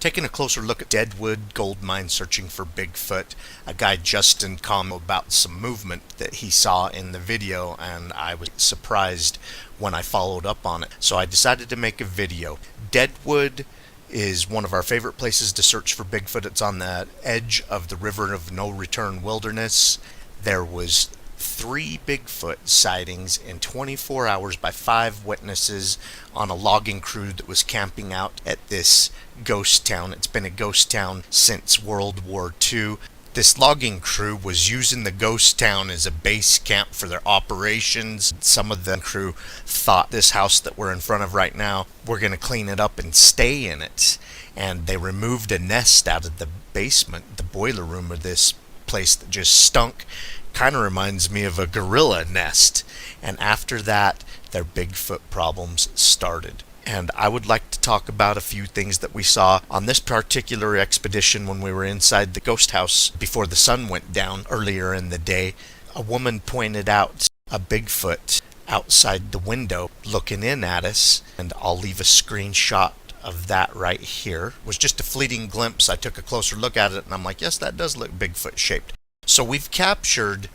Taking a closer look at Deadwood gold mine searching for Bigfoot. A guy, Justin, commented about some movement that he saw in the video, and I was surprised when I followed up on it. So I decided to make a video. Deadwood is one of our favorite places to search for Bigfoot. It's on the edge of the River of No Return wilderness. There was 3 Bigfoot sightings in 24 hours by 5 witnesses on a logging crew that was camping out at this ghost town. It's been a ghost town since World War II. This logging crew was using the ghost town as a base camp for their operations. Some of the crew thought this house that we're in front of right now, we're going to clean it up and stay in it. And they removed a nest out of the basement, the boiler room of this place that just stunk. Kind of reminds me of a gorilla nest. And after that, their Bigfoot problems started. And I would like to talk about a few things that we saw on this particular expedition when we were inside the ghost house before the sun went down earlier in the day. A woman pointed out a Bigfoot outside the window looking in at us, and I'll leave a screenshot of that right here. It was just a fleeting glimpse. I took a closer look at it and I'm like, yes, that does look Bigfoot shaped. So we've captured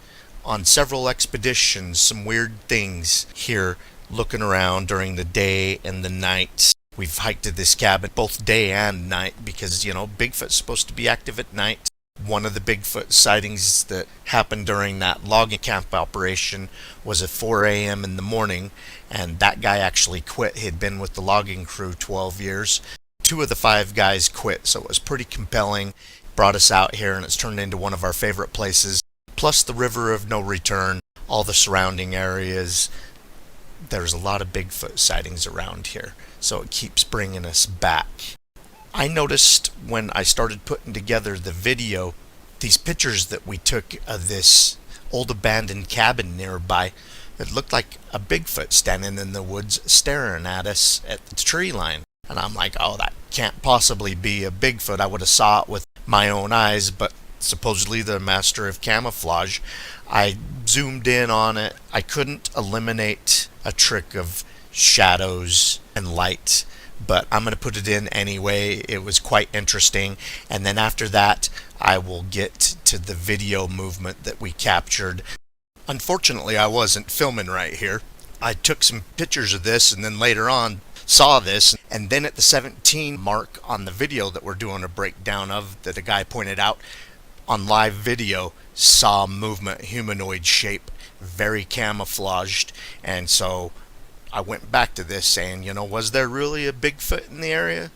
on several expeditions some weird things here looking around during the day and the night. We've hiked to this cabin both day and night because, Bigfoot's supposed to be active at night. One of the Bigfoot sightings that happened during that logging camp operation was at 4 a.m. in the morning, and that guy actually quit. He'd been with the logging crew 12 years. 2 of the 5 guys quit, so it was pretty compelling. Brought us out here, and it's turned into one of our favorite places. Plus the River of No Return, all the surrounding areas. There's a lot of Bigfoot sightings around here, so it keeps bringing us back. I noticed when I started putting together the video, these pictures that we took of this old abandoned cabin nearby, it looked like a Bigfoot standing in the woods staring at us at the tree line. And I'm like, oh, that can't possibly be a Bigfoot. I would have saw it with my own eyes, but supposedly the master of camouflage. I zoomed in on it. I couldn't eliminate a trick of shadows and light, but I'm going to put it in anyway. It was quite interesting. And then after that, I will get to the video movement that we captured. Unfortunately, I wasn't filming right here. I took some pictures of this and then later on saw this, and then at the 17 mark on the video that we're doing a breakdown of, that a guy pointed out on live video, saw movement, humanoid shape, very camouflaged. And so I went back to this saying, was there really a Bigfoot in the area?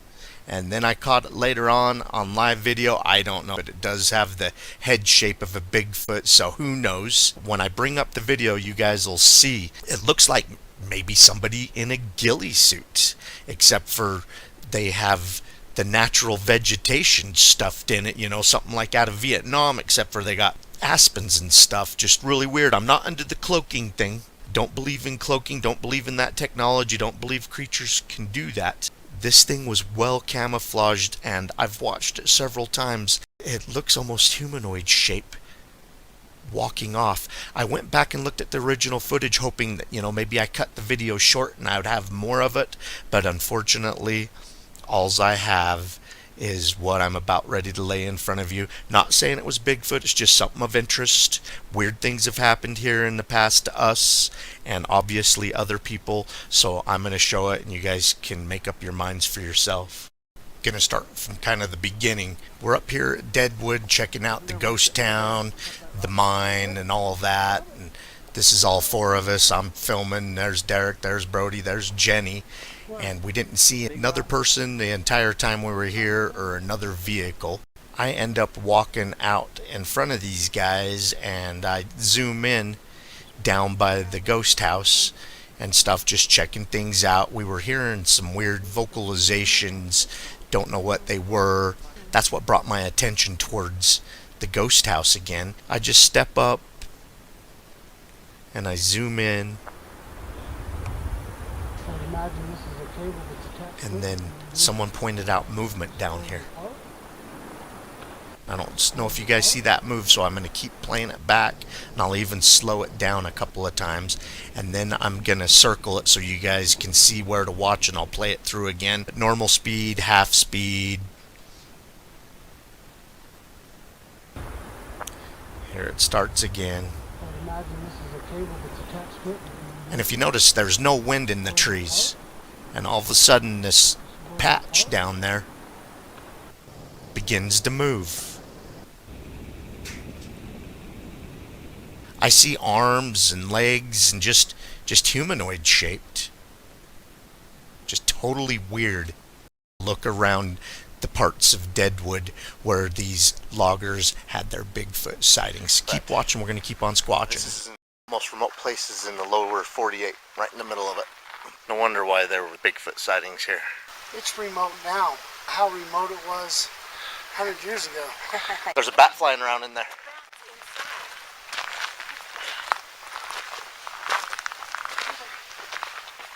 And then I caught it later on live video. I don't know, but it does have the head shape of a Bigfoot, so who knows? When I bring up the video, you guys will see it looks like maybe somebody in a ghillie suit, except for they have the natural vegetation stuffed in it, something like out of Vietnam, except for they got aspens and stuff. Just really weird. I'm not into the cloaking thing. Don't believe in cloaking, don't believe in that technology, don't believe creatures can do that. This thing was well camouflaged, and I've watched it several times. It looks almost humanoid shape walking off. I went back and looked at the original footage hoping that, maybe I cut the video short and I would have more of it, but unfortunately, alls I have is what I'm about ready to lay in front of you. Not saying it was Bigfoot, it's just something of interest. Weird things have happened here in the past to us and obviously other people, so I'm going to show it and you guys can make up your minds for yourself. Going to start from kind of the beginning. We're up here at Deadwood checking out the ghost town, the mine and all that, and this is all 4 of us. I'm filming. There's Derek, there's Brody, there's Jenny. And we didn't see another person the entire time we were here or another vehicle. I end up walking out in front of these guys and I zoom in down by the ghost house and stuff, just checking things out. We were hearing some weird vocalizations, don't know what they were. That's what brought my attention towards the ghost house again. I just step up and I zoom in. And then someone pointed out movement down here. I don't know if you guys see that move, so I'm going to keep playing it back, and I'll even slow it down a couple of times, and then I'm going to circle it so you guys can see where to watch, and I'll play it through again. Normal speed, half speed, Here it starts again. I imagine this is a cable that's attached to it. And if you notice, there's no wind in the trees. And all of a sudden, this patch down there begins to move. I see arms and legs and just humanoid shaped. Just totally weird. Look around the parts of Deadwood where these loggers had their Bigfoot sightings. Keep watching, we're going to keep on squatching. This is in the most remote places in the lower 48, right in the middle of it. No wonder why there were Bigfoot sightings here. It's remote now. How remote it was 100 years ago. There's a bat flying around in there.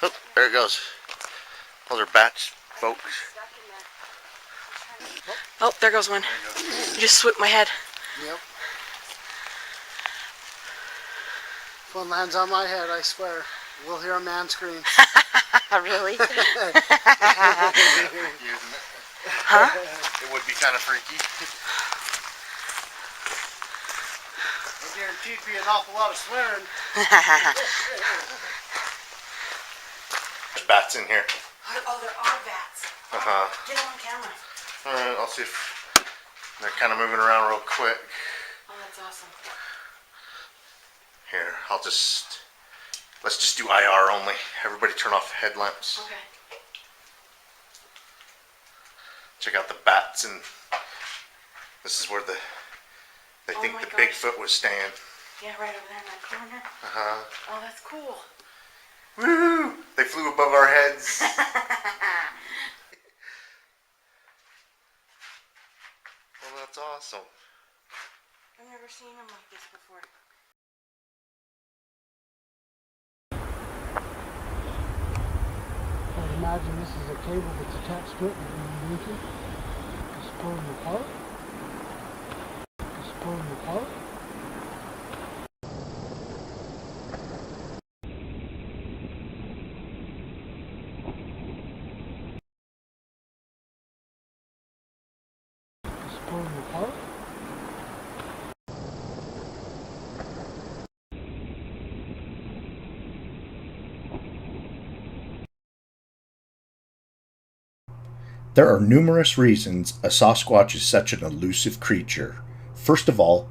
Oh, there it goes. Those are bats, folks. Oh, there goes one. You just swooped my head. Yep. If one lands on my head, I swear, we'll hear a man scream. Really? Huh? It would be kind of freaky. I guarantee it'd be an awful lot of swearing. There's bats in here. Oh, there are bats. Get them on camera. Alright, I'll see if they're kind of moving around real quick. Oh, that's awesome. Here, let's just do IR only. Everybody turn off headlamps. Okay. Check out the bats, and this is where they think the gosh. Bigfoot was staying. Yeah, right over there in that corner. Oh, that's cool. Woo! They flew above our heads. Well, that's awesome. I've never seen them like this before. I imagine this is a cable that's attached to it and just pull them apart. Just pull them apart. Just pull them apart. There are numerous reasons a Sasquatch is such an elusive creature. First of all,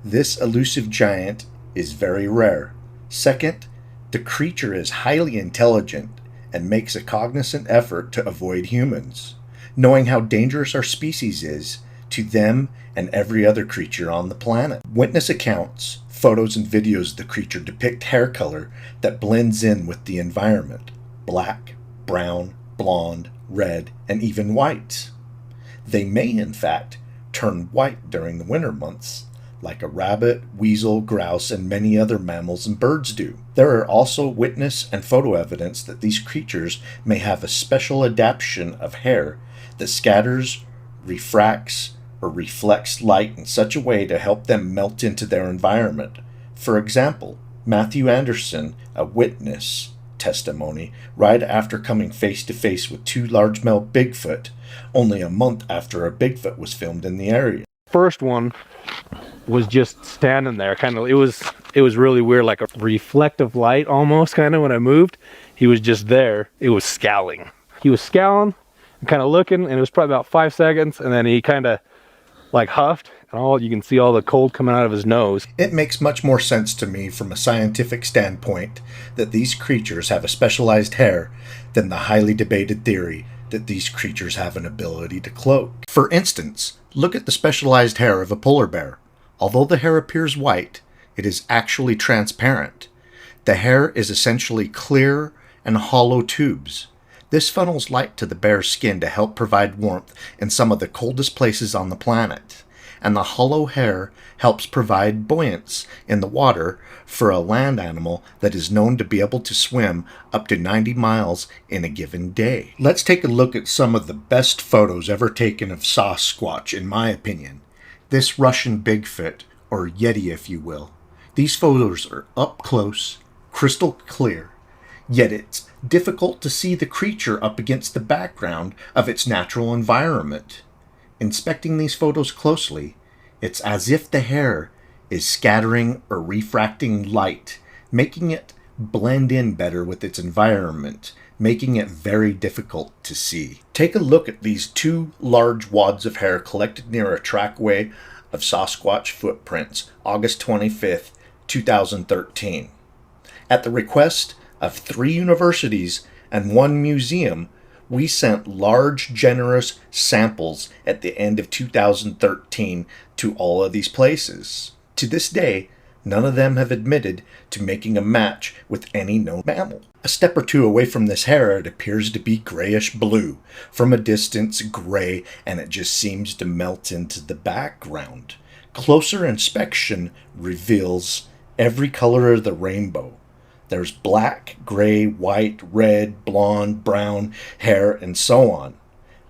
this elusive giant is very rare. Second, the creature is highly intelligent and makes a cognizant effort to avoid humans, knowing how dangerous our species is to them and every other creature on the planet. Witness accounts, photos, and videos of the creature depict hair color that blends in with the environment: black, brown, blonde, red, and even white. They may, in fact, turn white during the winter months, like a rabbit, weasel, grouse, and many other mammals and birds do. There are also witness and photo evidence that these creatures may have a special adaptation of hair that scatters, refracts, or reflects light in such a way to help them melt into their environment. For example, Matthew Anderson, a witness testimony right after coming face to face with two largemouth Bigfoot, only a month after a Bigfoot was filmed in the area. First one was just standing there, kind of. It was really weird, like a reflective light almost, kind of. When I moved, he was just there. It was scowling. He was scowling and kind of looking, and it was probably about 5 seconds, and then he kind of like huffed, and you can see all the cold coming out of his nose. It makes much more sense to me from a scientific standpoint that these creatures have a specialized hair than the highly debated theory that these creatures have an ability to cloak. For instance, look at the specialized hair of a polar bear. Although the hair appears white, it is actually transparent. The hair is essentially clear and hollow tubes. This funnels light to the bear's skin to help provide warmth in some of the coldest places on the planet. And the hollow hair helps provide buoyance in the water for a land animal that is known to be able to swim up to 90 miles in a given day. Let's take a look at some of the best photos ever taken of Sasquatch, in my opinion. This Russian Bigfoot, or Yeti if you will. These photos are up close, crystal clear, yet it's difficult to see the creature up against the background of its natural environment. Inspecting these photos closely, it's as if the hair is scattering or refracting light, making it blend in better with its environment, making it very difficult to see. Take a look at these two large wads of hair collected near a trackway of Sasquatch footprints, August 25th, 2013. At the request of 3 universities and 1 museum, we sent large, generous samples at the end of 2013 to all of these places. To this day, none of them have admitted to making a match with any known mammal. A step or two away from this hair, it appears to be grayish blue. From a distance, gray, and it just seems to melt into the background. Closer inspection reveals every color of the rainbow. There's black, gray, white, red, blonde, brown hair, and so on.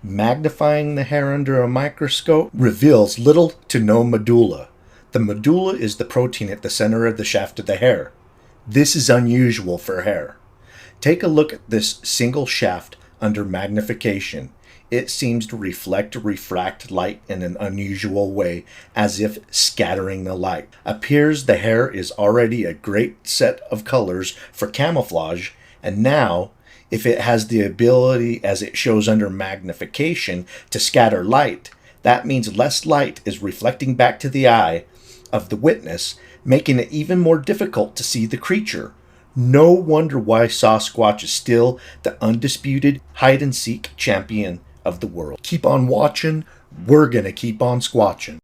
Magnifying the hair under a microscope reveals little to no medulla. The medulla is the protein at the center of the shaft of the hair. This is unusual for hair. Take a look at this single shaft under magnification. It seems to reflect or refract light in an unusual way, as if scattering the light. Appears the hair is already a great set of colors for camouflage, and now, if it has the ability, as it shows under magnification, to scatter light, that means less light is reflecting back to the eye of the witness, making it even more difficult to see the creature. No wonder why Sasquatch is still the undisputed hide-and-seek champion of the world. Keep on watching. We're gonna keep on squatching.